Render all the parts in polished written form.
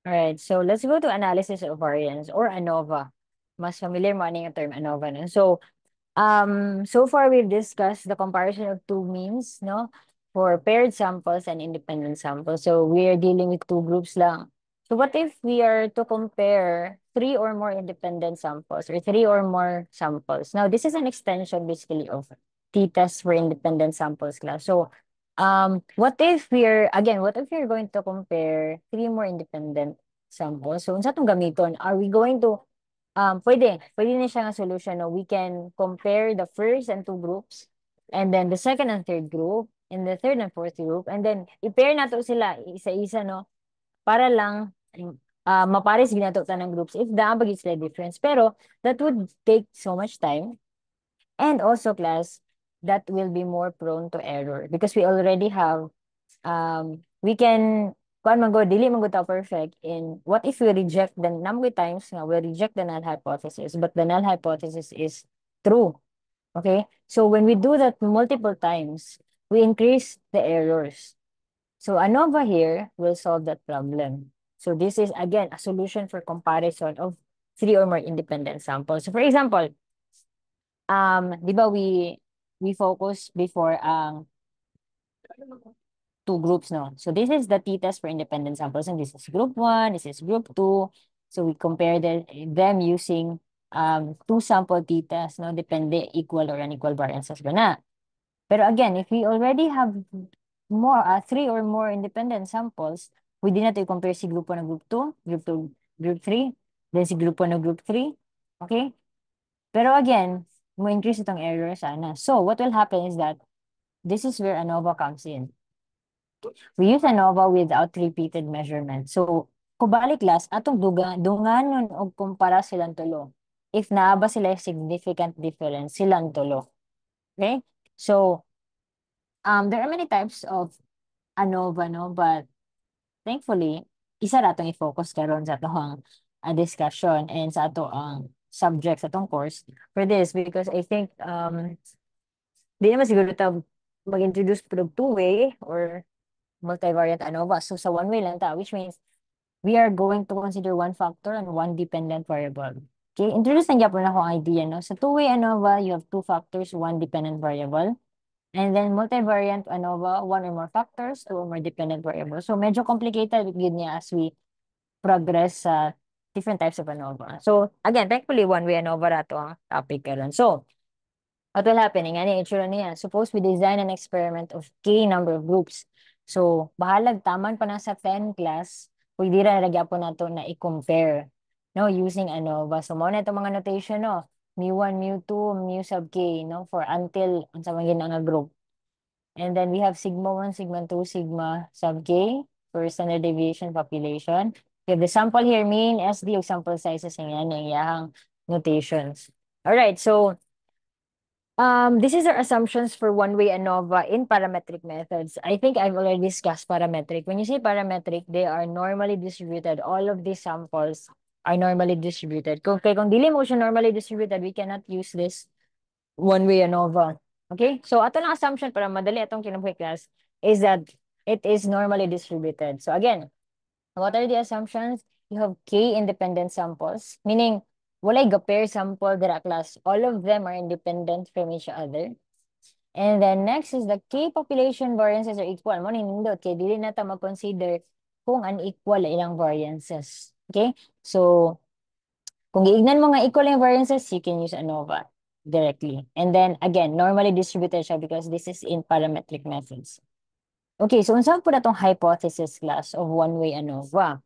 All right, so let's go to analysis of variance or ANOVA. Mas familiar mo ano yung term ANOVA. No? So far we've discussed the comparison of two means, no, for paired samples and independent samples. So we are dealing with two groups lang. So what if we are to compare three or more independent samples or three or more samples? Now, this is an extension basically of t-test for independent samples class. So what if we're going to compare three more independent samples? So unsa tong gamiton? Are we going to pwede na siya nga solution, no? We can compare the first and two groups, and then the second and third group, and the third and fourth group, and then i-pair nato sila isa-isa, no? Para lang mapares ginato tanang groups if daabag sila difference. Pero that would take so much time, and also class, that will be more prone to error because we already have we can kuan man go dili man go ta perfect in what if we reject the number of times nga we reject the null hypothesis but the null hypothesis is true. Okay, so when we do that multiple times we increase the errors. So ANOVA here will solve that problem. So this is again a solution for comparison of three or more independent samples. So for example, di ba we focus before ang two groups, no? So this is the t-test for independent samples, and this is group 1, this is group 2. So we compare them using two sample t-tests, no? Depende equal or unequal variances ba na. Pero again, if we already have more three or more independent samples, pwede na tayo compare si group 1 na group 2, group 2, group 3, then si group 1 na group 3. Okay? Pero again, mo increase itong error sana. So what will happen is that this is where ANOVA comes in. We use ANOVA without repeated measurement. So, kubalik class, atong dunganon og kumpara silang tulo. If naaba sila yung significant difference, silang tulo. Okay? So, there are many types of ANOVA, no? But thankfully, isa ra itong i-focus karon sa atong discussion and sa ato ang subject sa atong course for this because I think di naman siguro ta mag-introduce pero two-way or multivariate ANOVA. So sa one way lang ta, which means we are going to consider one factor and one dependent variable. Okay, introduce na gyapon na akong idea, no? Sa two-way ANOVA, you have two factors, one dependent variable. And then multivariate ANOVA, one or more factors, two or more dependent variables. So medyo complicated yun niya as we progress sa different types of ANOVA. So again, thankfully, one-way ANOVA na to ang topic karon. So what will happen? Nga ni itsura niya. Suppose we design an experiment of k number of groups. So, bahalag taman pa na sa 10 class, pwede ra lagyan po nato na i-compare, no, using ANOVA. So, mo na itong mga notation, no, mu1, mu2, mu sub k, no, for until unsa man gina nga group. And then we have sigma 1, sigma 2, sigma sub k for standard deviation population. We have the sample here, mean, SD, o sample sizes, yung iyahang notations. All right, so this is our assumptions for one-way ANOVA in parametric methods. I think I've already discussed parametric. When you say parametric, they are normally distributed. All of these samples are normally distributed. Kung dili mo siya normally distributed, we cannot use this one-way ANOVA. Okay? So, ato lang assumption para madali atong kinubuhi class is that it is normally distributed. So, again, what are the assumptions? You have k independent samples, meaning walay ga-pair sample dira class. All of them are independent from each other. And then next is the k population variances are equal. Mo nindot kay dili na ta mag-consider kung unequal ilang variances. Okay? So, kung giignan mo nga equal yung variances, you can use ANOVA directly. And then again, normally distributed siya because this is in parametric methods. Okay, so unsa po na tong hypothesis class of one-way ANOVA?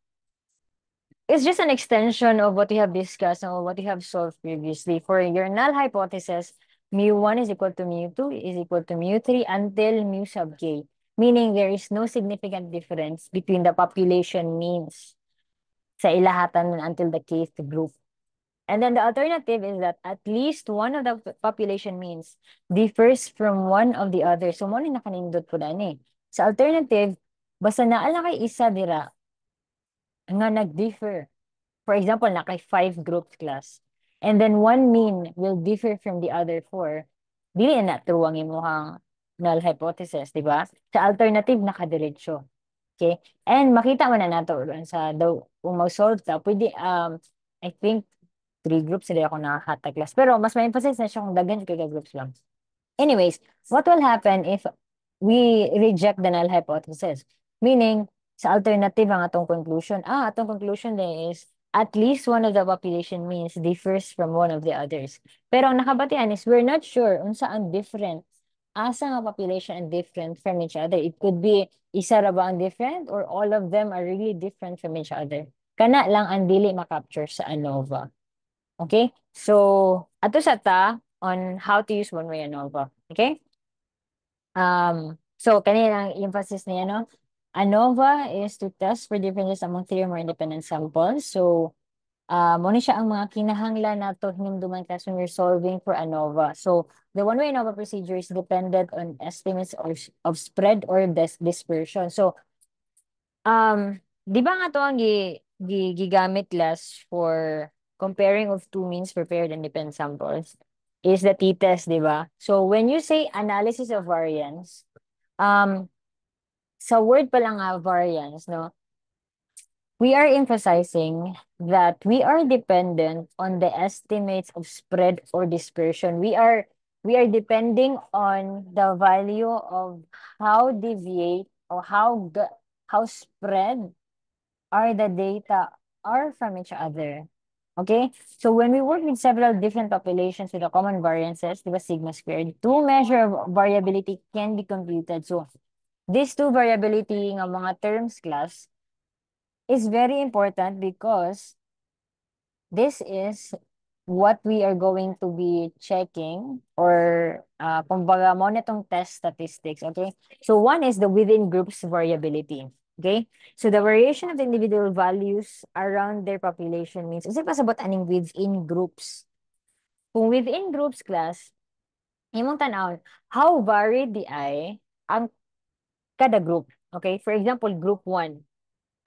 It's just an extension of what we have discussed or what we have solved previously. For your null hypothesis, mu1 is equal to mu2 is equal to mu3 until mu sub k, meaning there is no significant difference between the population means sa ilahatan until the kth group. And then the alternative is that at least one of the population means differs from one of the other. So, mo na nakanindot po na ni. Sa alternative, basta naala kay isa dira nga nag-differ. For example, na kay 5 groups class. And then one mean will differ from the other 4. Dili na true ang imuhang null hypothesis, di ba? Sa alternative, nakadiretso. Okay? And makita mo na nato sa daw kung mag-solve ta, pwede I think three groups hindi ako nakahatag class. Pero mas may emphasis na siya kung daghan kay ka groups lang. Anyways, what will happen if we reject the null hypothesis? Meaning, sa alternative ang atong conclusion, atong conclusion din is at least one of the population means differs from one of the others. Pero ang nakabatian is we're not sure unsa ang different. Asa nga population and different from each other. It could be isa ra ba ang different or all of them are really different from each other. Kana lang ang dili makapture sa ANOVA. Okay? So, ato sa ta on how to use one-way ANOVA. Okay? So, kanina ang emphasis niya, no? ANOVA is to test for differences among three or more independent samples. So, muna siya ang mga kinahanglan nato hinumduman class when we're solving for ANOVA. So, the one-way ANOVA procedure is dependent on estimates of spread or dispersion. So, di ba nga to ang gigamit last for comparing of two means prepared independent samples is the t-test, di ba? So, when you say analysis of variance, um, sa word pa lang nga variance, no? We are emphasizing that we are dependent on the estimates of spread or dispersion. We are depending on the value of how deviate or how spread are the data are from each other. Okay? So when we work with several different populations with the common variances, diba, sigma squared, two measure of variability can be computed. So these two variability ng mga terms class is very important because this is what we are going to be checking or kumbaga mo nitong test statistics, okay? So one is the within groups variability, okay? So the variation of the individual values around their population means, kasi pasabot aning within groups. Kung within groups class, imong tanaw, how varied di ay ang kada group, okay? For example, group 1,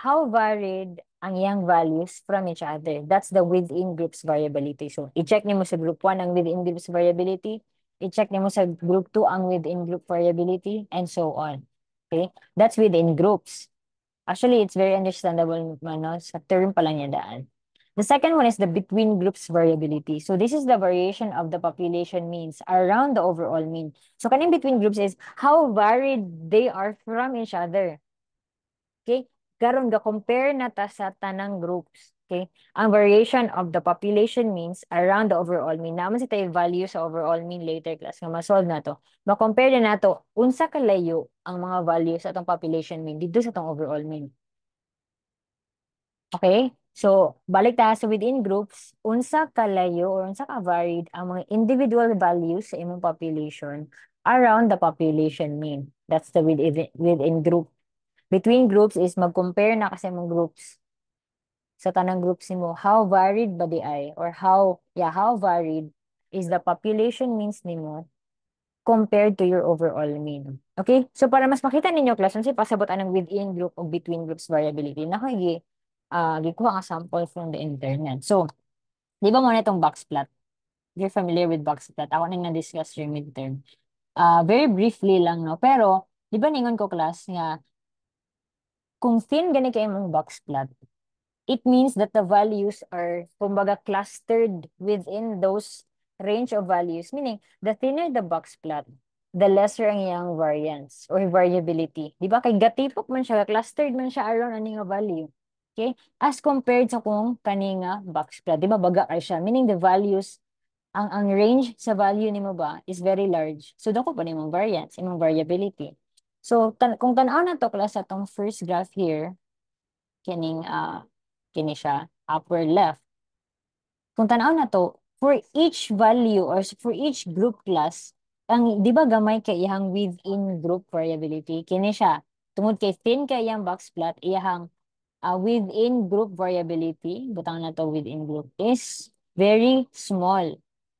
how varied ang iyang values from each other. That's the within groups variability. So, i-check niyo mo sa group 1 ang within groups variability, i-check niyo mo sa group 2 ang within group variability, and so on. Okay? That's within groups. Actually, it's very understandable no? Sa term pa lang yan daan. The second one is the between groups variability. So this is the variation of the population means around the overall mean. So kaning between groups is how varied they are from each other. Okay? Karon ga compare na ta sa tanang groups. Okay? Ang variation of the population means around the overall mean. Naman sa tayo value sa overall mean later class nga ma-solve na to. Ma-compare na nato unsa kalayo ang mga values sa atong population mean dito sa atong overall mean. Okay? So, balik ta sa within groups, unsa kalayo or unsa ka varied ang mga individual values sa imong population around the population mean. That's the within group. Between groups is mag-compare na kasi mong groups sa tanang groups nimo. How varied ba di ay? Or how varied is the population means nimo compared to your overall mean. Okay? So para mas makita ninyo class, kasi pasabot anang within group o between groups variability, gikuha nga sample from the internet. So, di ba mo na itong box plot? You're familiar with box plot. Ako nang na-discuss yung midterm. Very briefly lang, no? Pero, di ba ningon ko class nga, kung thin gani kayo mong box plot, it means that the values are, kumbaga, clustered within those range of values. Meaning, the thinner the box plot, the lesser ang iyang variance or variability. Di ba? Kay gatipok man siya, clustered man siya around ani nga value. Okay? As compared sa kung kaninga box plot. Di ba? Baga kay siya. Meaning, the values, ang range sa value nimo ba is very large. So, dako pa nimong variance, imong variability. So, kung tanaw na to, class, atong first graph here, kini siya upper left. Kung tanaw na to, for each value or for each group class, ang di ba gamay kay iyang within group variability, kini siya tungod kay thin kay iyang box plot, iyang within group variability, butang na to within group is very small.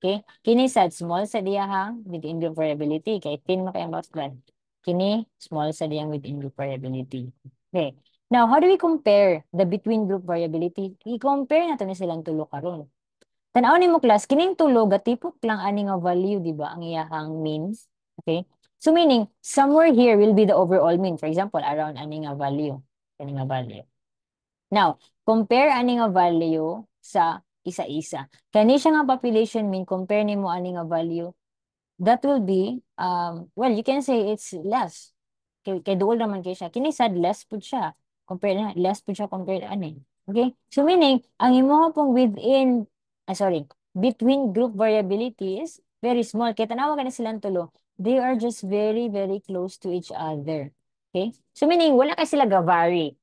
Okay? Kini sad small sa diyahang within group variability kay thin mo kay ang box plot. Kini small sa diyang within group variability. Okay. Now, how do we compare the between group variability? I-compare nato ni silang tulo karon. Tanaw nimo class, kining tulo gatipok lang ani nga value, di ba? Ang iyahang means. Okay? So meaning, somewhere here will be the overall mean. For example, around ani nga value. Ani nga value. Now, compare ani nga value sa isa-isa. Kani siya nga population mean, compare nimo ani nga value. That will be, well, you can say it's less. Kay duol naman kay siya. Kini sad less pud siya. Compare na, less pud siya compared ani. Okay? So meaning, ang imo pong within, sorry, between group variability is very small. Kaya tanawa ka na silang tulo. They are just very, very close to each other. Okay? So meaning, wala kay sila ga-vary.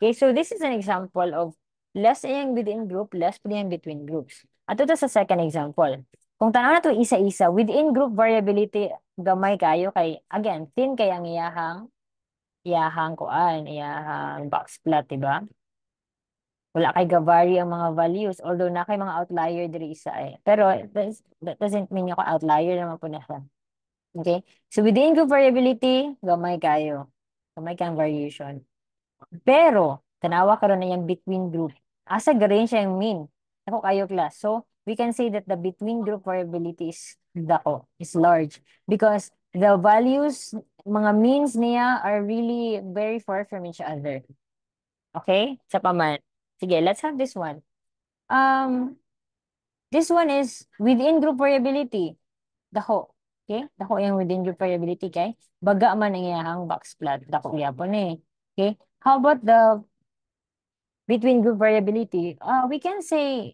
Okay? So this is an example of less yang within group, less pa yang between groups. At ito sa second example. Kung tanaw na to isa-isa, within group variability, gamay kayo kay, again, thin kay ang iyahang box plot, diba? Wala kay gavari ang mga values, although na kay mga outlier diri isa eh. Pero that doesn't mean yung outlier naman po na siya. Okay? So within group variability, gamay kayo. Gamay kang variation. Pero, tanawa karon na yung between group. Asa garin siya yung mean. Ako kayo class. So, we can say that the between group variability is dako, is large. Because the values, mga means niya are really very far from each other. Okay? Sa paman. Sige, let's have this one. This one is within group variability. Dako. Okay? Dako yung within group variability kay baga man ang iyahang box plot. Dako gyapon eh. Okay? How about the between group variability? We can say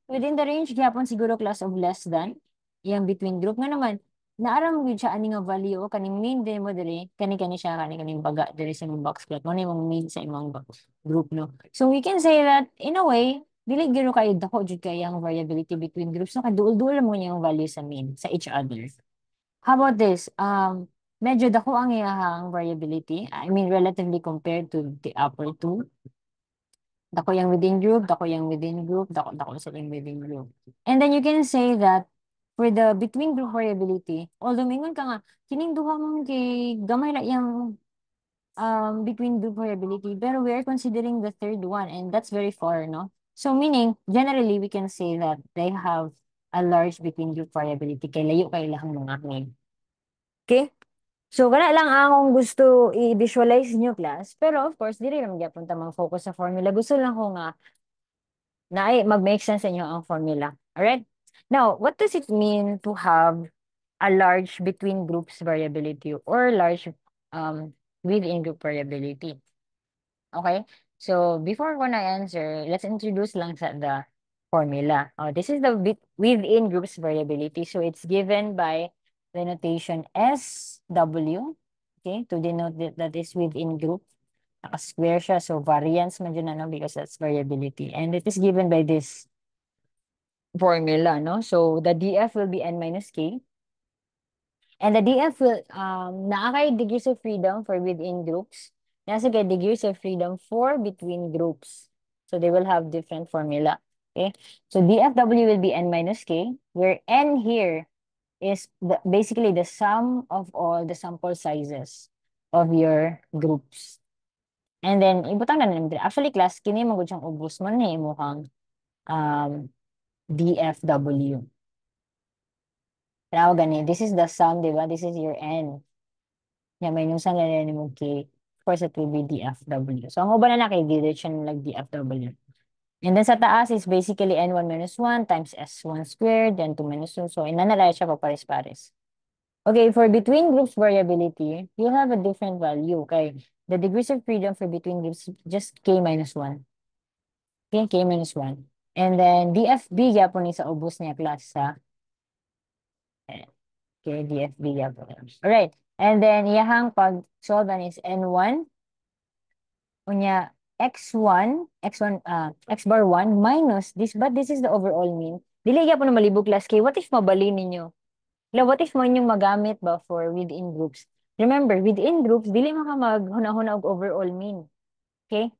within the range gyapon siguro class of less than yang between group nga naman naaram gyud siya ani nga value o kaning mean din mo diri kani siya kaning baga diri sa imong box plot mo na imong mean sa imong box group no. So we can say that in a way dili gyud kayo dako jud kay ang variability between groups no kaduol-duol mo yung value sa mean sa each other. How about this? Medyo dako ang iyahang variability. I mean relatively compared to the upper two. Dako yang within group, dako yang within group, dako sa yung within group. And then you can say that for the between group variability, although mingon ka nga, kining duha mong kay gamay na yung between group variability, pero we are considering the third one and that's very far, no? So meaning, generally, we can say that they have a large between group variability kay layo kay ilang mga mean. Okay? So, wala lang akong gusto i-visualize nyo, class. Pero, of course, di rin naman gyapon ta focus sa formula. Gusto lang ko nga na ay mag-make sense sa inyo ang formula. Alright? Now, what does it mean to have a large between groups variability or large within group variability? Okay? So, before ko na answer, let's introduce lang sa the formula. This is the within groups variability. So, it's given by the notation SW, okay, to denote that is within group. Naka-square siya, so variance man dyan, ano, because that's variability. And it is given by this formula, no? So, the DF will be N minus K. And the DF will, naakay degrees of freedom for within groups. Nasa kay degrees of freedom for between groups. So, they will have different formula. Okay? So, DFW will be N minus K, where N here is basically the sum of all the sample sizes of your groups. And then, ibutang na namin. Actually, class, kini mo siyang ubos man ni mukhang DFW. Tawag gani, this is the sum, di ba? This is your N. Yan, may nung saan na mo K. Of course, it will be DFW. So, ang uban na kay siya ng DFW. And then sa taas is basically N1 minus 1 times S1 squared, then 2 minus 2. So, inanalaya siya pa pares-pares. Okay, for between groups variability, you have a different value. Okay, the degrees of freedom for between groups just K minus 1. Okay, K minus 1. And then DFB yapon ni sa ubos niya class sa okay, DFB yapon. Alright. And then iyahang pag solve is N1 unya X1 X bar 1 minus this, but this is the overall mean. Dili gyapon na malibog class K. What if mabali ninyo? What if mo inyong magamit ba for within groups? Remember, within groups, dili mo ka maghuna-huna og overall mean. Okay?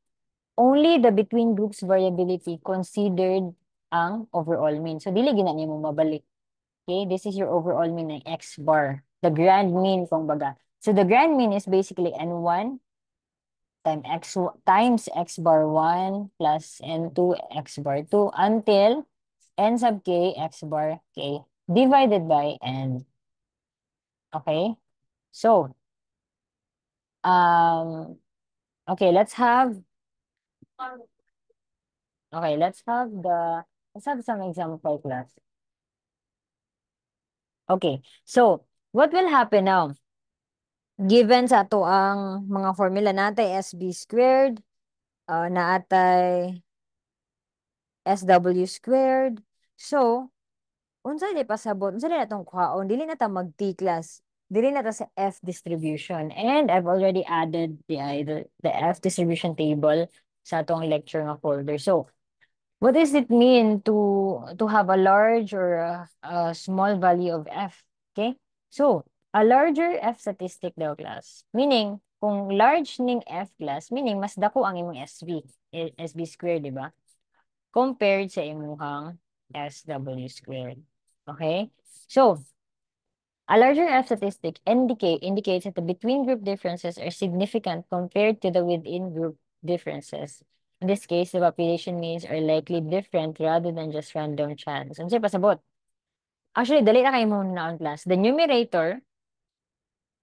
Only the between groups variability considered ang overall mean. So, dili gina niyo mo mabalik. Okay? This is your overall mean ng X bar. The grand mean, kung baga. So, the grand mean is basically N1 times X bar 1 plus N2 X bar 2 until N sub K X bar K divided by N. Okay? So, um, okay, let's have some example class. Okay, so what will happen now? Given sa ato ang mga formula natay SB squared, naatay SW squared. So, unsa di pasabot, unsa di natong kuhaon, dili na ta mag T class. Dili na ta sa F distribution. And I've already added the F distribution table sa atong lecture nga folder. So, what does it mean to have a large or a small value of F? Okay? So, a larger F statistic daw class. Meaning, kung large ning F class, meaning mas dako ang imong SB squared, di ba? Compared sa imuhang SW squared. Okay? So, a larger F statistic indicates that the between group differences are significant compared to the within group differences. In this case, the population means are likely different rather than just random chance. Ano siya pasabot? Actually, dali na kayo muna on class. The numerator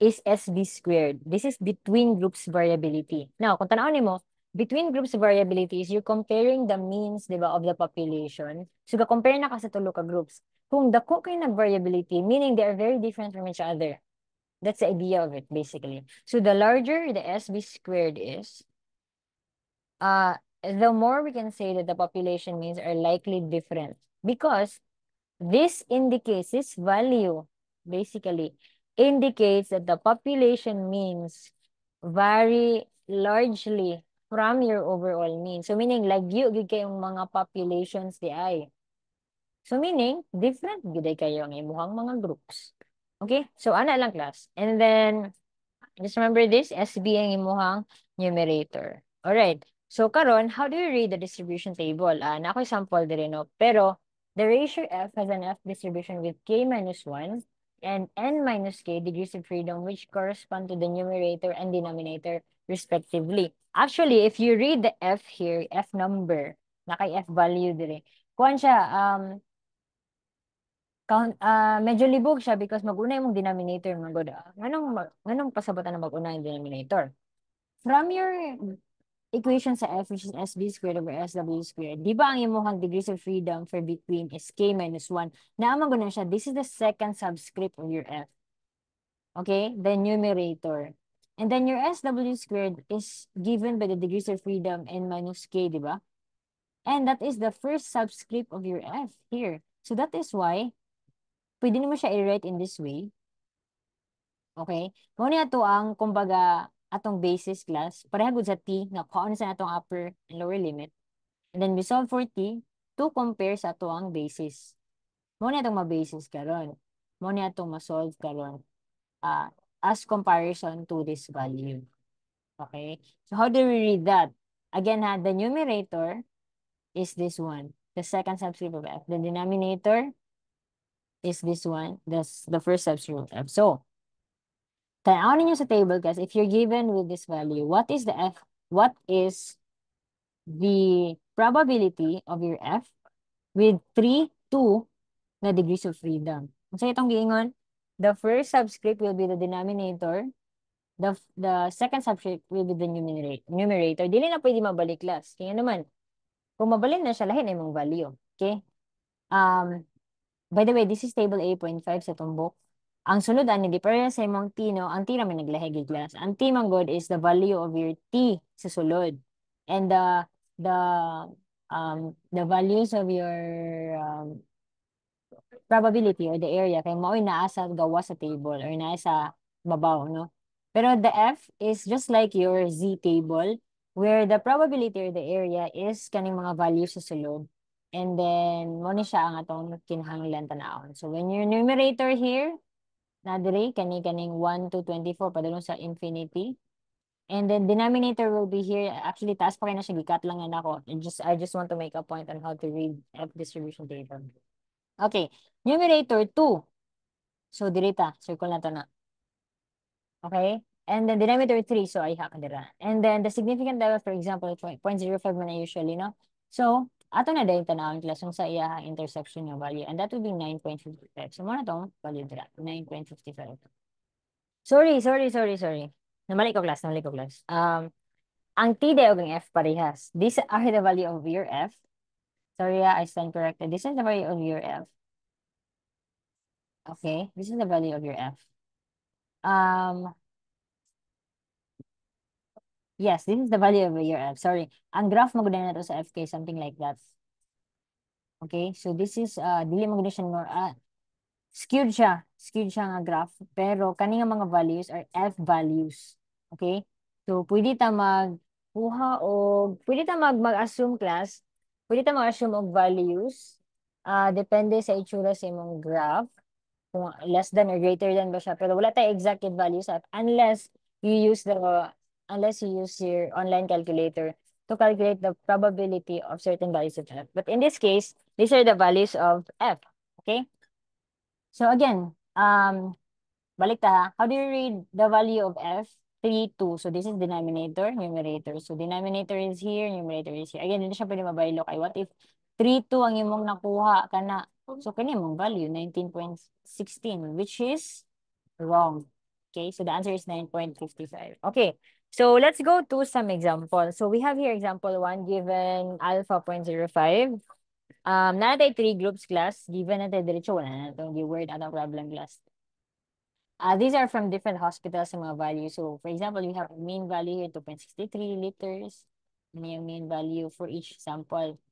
is SB squared. This is between groups variability. Now, kung tanawin mo, between groups variability is you're comparing the means, di ba, of the population. So, ka-compare na ka sa tulo ka groups. Kung dako kayo nag-variability, meaning they are very different from each other. That's the idea of it, basically. So, the larger the SB squared is, the more we can say that the population means are likely different. Because this indicates, this value basically indicates that the population means vary largely from your overall mean. So meaning, lagyo gid kayong mga populations di ay. So meaning, different gid kayo ang imuhang mga groups. Okay? So ana lang class. And then, just remember this, SB ang imuhang numerator. Alright. So karon, how do you read the distribution table? Na ako sample dire no. Pero the ratio F has an F distribution with K minus 1 and N minus K degrees of freedom which correspond to the numerator and denominator respectively. Actually, if you read the F here, F number, na kay F value dire, kuan siya, medyo libog siya because mag-una yung denominator mga god. Nganong pasabotan na mag-una yung denominator? From your equation sa F, which is SB squared over SW squared, di ba ang imuhang degrees of freedom for between is K minus 1? Naamang gano'n siya, this is the second subscript of your F. Okay? The numerator. And then your SW squared is given by the degrees of freedom N minus K, di ba? And that is the first subscript of your F here. So that is why, pwede naman siya i-write in this way. Okay? Kung niya to ang, kumbaga, atong basis class, parehagod sa T, na kaon sa atong upper and lower limit. And then we solve for T to compare sa ato ang basis. Mo niya itong ma-basis karon. Mo niya itong ma-solve karon. As comparison to this value. Okay? So how do we read that? Again, the numerator is this one. The second subscript of F. The denominator is this one. That's the first subscript of F. So, tanawin niyo sa table guys, if you're given with this value, what is the F? What is the probability of your F with 3, 2 na degrees of freedom? So itong giingon, the first subscript will be the denominator, the second subscript will be the numerator. Dili na pwede mabalik class. Kaya naman, kung mabalik na siya, lahin na yung value. Okay? By the way, this is table 8.5 sa tumbok. Ang sunod ani difference sa imong T no, ang T naman naglahig class. Ang T man god is the value of your T sa sulod. And the values of your probability or the area kay mao'y naa sa gawa sa table or naa sa babaw no. Pero the F is just like your Z table where the probability or the area is kaning mga values sa sulod. And then mo ni siya ang atong kinahanglan tanawon. So when your numerator here na diri kaning 1 to 24 padulong sa infinity. And then denominator will be here. Actually, taas pa kayo na siya. Gikat lang yan ako. I just want to make a point on how to read F distribution table. Okay. Numerator 2. So, dirita. Circle na to na. Okay? And then denominator 3. So, ay haka dira. And then the significant level, for example, 0.05 man na usually, no? So, ato na dahil tanawin class sa iya intersection ng value. And that will be 9.55. So, muna itong value dira. 9.55. Sorry. Namali ko class. Ang T day ug ang F parehas. These are the value of your F. Sorry, I stand corrected. This is the value of your F. Okay, this is the value of your F. Um, yes, this is the value of your F. Sorry. Ang graph mo na to sa FK, something like that. Okay, so this is, dili mo siya more, skewed siya. Skewed siya nga graph. Pero kani nga mga values are F values. Okay? So, pwede ta mag-assume class, pwede ta mag-assume og values. Depende sa itsura sa imong graph. Kung less than or greater than ba siya. Pero wala tayong exact values at unless you use your online calculator to calculate the probability of certain values of F. But in this case, these are the values of F. Okay? So again, balik ta. How do you read the value of F? 3, 2. So this is denominator, numerator. So denominator is here, numerator is here. Again, hindi siya pwede mabaylo kay what if 3, 2 ang imong nakuha kana. So kani imong value 19.16 which is wrong. Okay, so the answer is 9.55. Okay, so let's go to some examples. So we have here example 1 given alpha 0.05. Natin three groups class. Given natin diretso, wala na itong word atong problem class. These are from different hospitals sa mga value. So, for example, we have mean value here, 2.63 liters. Ano yung mean value for each sample.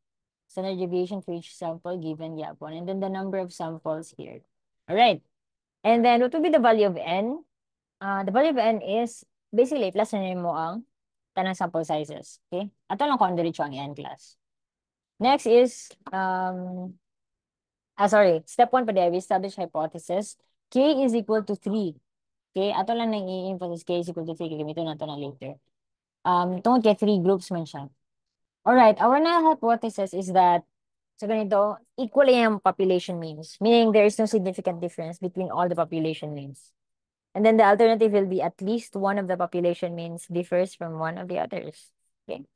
Standard deviation for each sample given yapon. And then the number of samples here. All right. And then, what would be the value of n? The value of n is, basically, plus na mo ang tanang sample sizes. Okay? Ato lang kung diretso ang n class. Next is, sorry, step 1 pa there, we establish hypothesis. K is equal to 3. Okay, ato lang nang i-emphasize K is equal to 3. Gamitin na ito na later. Tungkol kay 3 groups man siya. Alright, our na hypothesis is that so ganito, equal yung population means. Meaning there is no significant difference between all the population means. And then the alternative will be at least one of the population means differs from one of the others. Okay.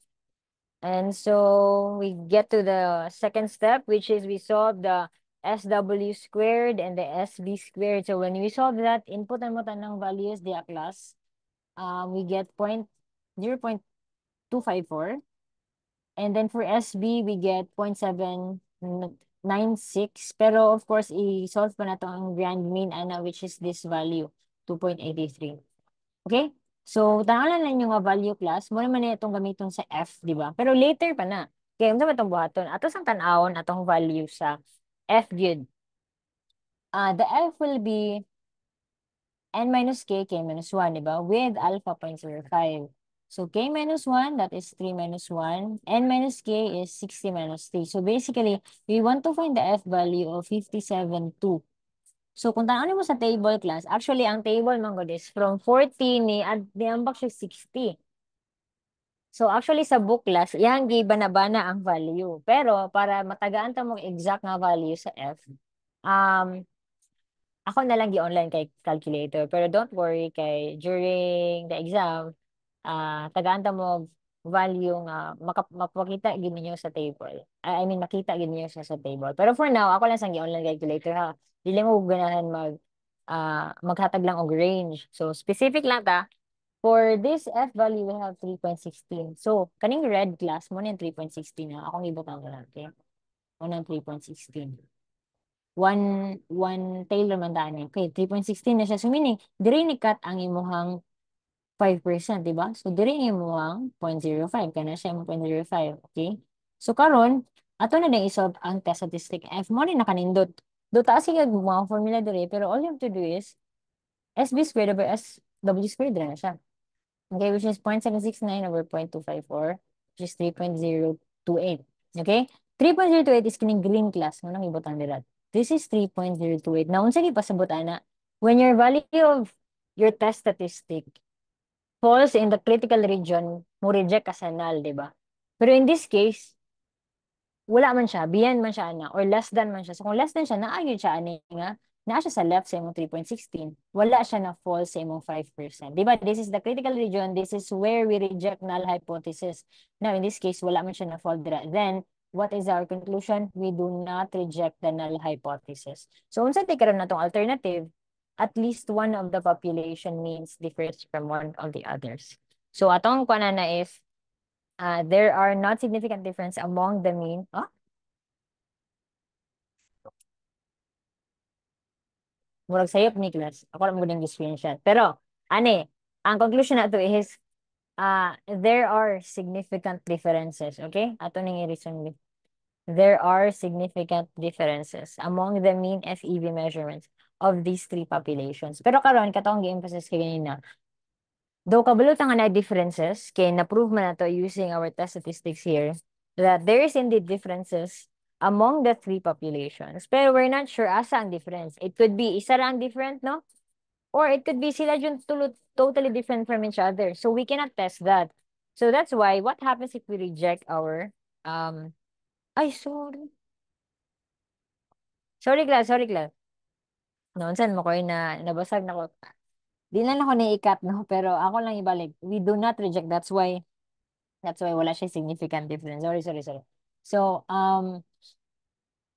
And so we get to the second step, which is we solve the SW squared and the SB squared. So when we solve that, input mo tanang values the class, we get 0.254. And then for SB, we get 0.796. Pero of course, i-solve pa na to ang grand mean, which is this value, 2.83. Okay? So, tanaw lang yung value class. Muna man itong gamiton sa F, di ba? Pero later pa na. Kaya unsa man itong buhaton? Ato sang tanawon atong value sa F gyud. The F will be n minus k minus 1, di ba? With alpha 0.05. So, k minus 1, that is 3 minus 1. N minus k is 60 minus 3. So, basically, we want to find the F value of 57.2. So, kung tanong mo sa table class, actually, ang table man god is from 40 niambak siya 60. So, actually, sa book class, yan, giba-na-bana ang value. Pero, para matagaan ta mo exact nga value sa F, um, ako na lang gi-online kay calculator. Pero don't worry, kay during the exam, tagaan ta mo value nga mapakita gid ninyo sa table. I mean makita gid ninyo sa table. Pero for now, ako lang sang gi-online calculator ha. Dili mo ganahan maghatag lang og range. So specific lang ta. For this F value, we have 3.16. So, kaning red class mo na yung 3.16 na. Akong ibutang ko lang, okay? Mo na 3.16. One tail naman daan niya. Okay, 3.16 na siya. So, meaning, diri ni cut ang imuhang 5%, di ba? So, diri ni imuhang 0.05. Kana siya yung 0.05, okay? So, karon ato na din isolve ang test statistic F mo rin nakanindot. Do taas yung mga formula diri, pero all you have to do is SB squared over SW squared na siya. Okay, which is 0.769 over 0.254, which is 3.028. Okay? 3.028 is kining green class. Manang ibutan nila. This is 3.028. Now, unsa pasabot ana? When your value of your test statistic falls in the critical region, mo reject ka sa null, di ba? Pero in this case, wala man siya, beyond man siya ana, or less than man siya. So kung less than siya, naayod siya ani nga, naa siya sa left sa imong 3.16. Wala siya na fall sa imong 5%. Di ba? This is the critical region. This is where we reject null hypothesis. Now, in this case, wala man siya na fall dira. Then, what is our conclusion? We do not reject the null hypothesis. So, unsa tay karon natong alternative? at least one of the population means differs from one of the others. So atong kuana na is there are not significant difference among the mean. Oh, murag sayop ni class. Ako lang mo din screenshot. Pero ani, ang conclusion na to is there are significant differences, okay? Ato ning i-reason. There are significant differences among the mean FEV measurements of these three populations. Pero karon katong gi-emphasize kay ganina, though kabalo nga na differences, kay na-prove man nato using our test statistics here, that there is indeed differences among the three populations. Pero we're not sure asa ang difference. It could be isa ra ang different, no? Or it could be sila yung totally different from each other. So we cannot test that. So that's why, what happens if we reject our, ay, sorry. Sorry, class. Noon, mo ko na nabasag na ko. Di na ako na-ikat, no? Pero ako lang ibalik. We do not reject. That's why wala siya significant difference. Sorry. So,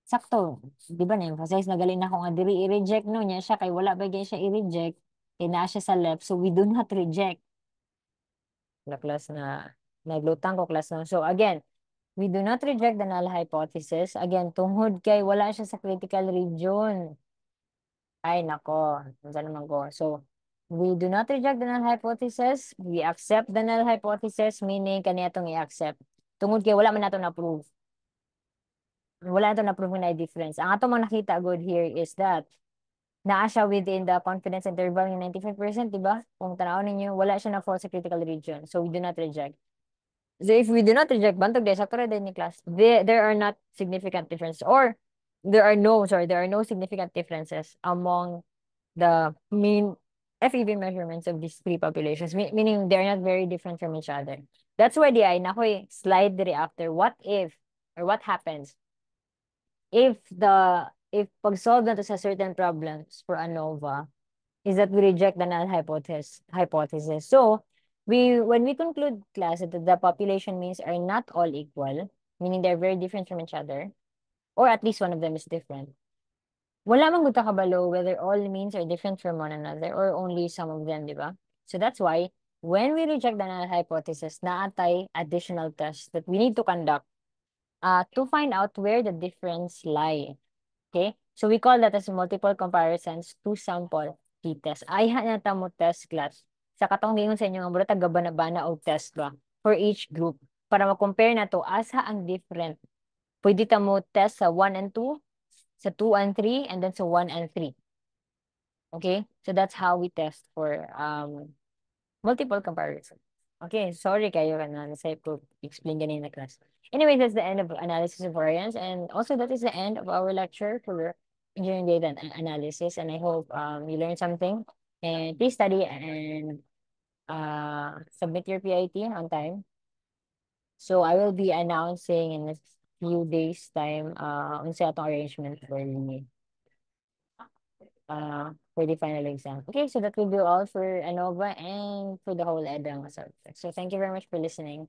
sakto. Di ba na-emphasize na galing na ako nga diri i-reject no niya siya kay wala ba siya i-reject. Kay naa siya sa left. So, we do not reject. Na class na naglutang ko class no. So, again, we do not reject the null hypothesis. Again, tungod kay wala siya sa critical region. Ay, nako. Ano naman ko. So, we do not reject the null hypothesis. We accept the null hypothesis, meaning kaniya itong i-accept. Tungod kay wala man nato na-prove. Wala nato na-prove na difference. Ang ato mang nakita good here is that naa siya within the confidence interval ng 95%, di ba? Kung tanaw ninyo, wala siya na-fall sa critical region. So, we do not reject. So, if we do not reject, bantog de, sakto rin ni class, there are not significant differences. Or, there are no significant differences among the mean FEV measurements of these three populations, meaning they're not very different from each other. That's why di ay nakoy slide diri after what if or what happens if pag-solve na to sa certain problems for ANOVA is that we reject the null hypothesis. So when we conclude class that the population means are not all equal, meaning they're very different from each other, or at least one of them is different. Wala man gud ta kabalo whether all means are different from one another or only some of them, di ba? So that's why when we reject the null hypothesis, naatay additional tests that we need to conduct to find out where the difference lie. Okay? So we call that as multiple comparisons to sample t-test. Ay na ta mo test class. Sa katong gingon sa inyo nga mura tagabana-bana og test ba for each group para ma-compare na to asa ang different. Pwede ta mo test sa 1 and 2, sa 2 and 3, and then sa 1 and 3. Okay? So that's how we test for multiple comparison. Okay, sorry kayo na sa ko explain ganina class. Anyway, that's the end of analysis of variance, and also that is the end of our lecture for engineering data analysis, and I hope you learned something. And please study and submit your PIT on time. So I will be announcing in a few days time unsa atong arrangement for the final exam. Okay, so that will be all for ANOVA and for the whole EDA subject. So thank you very much for listening.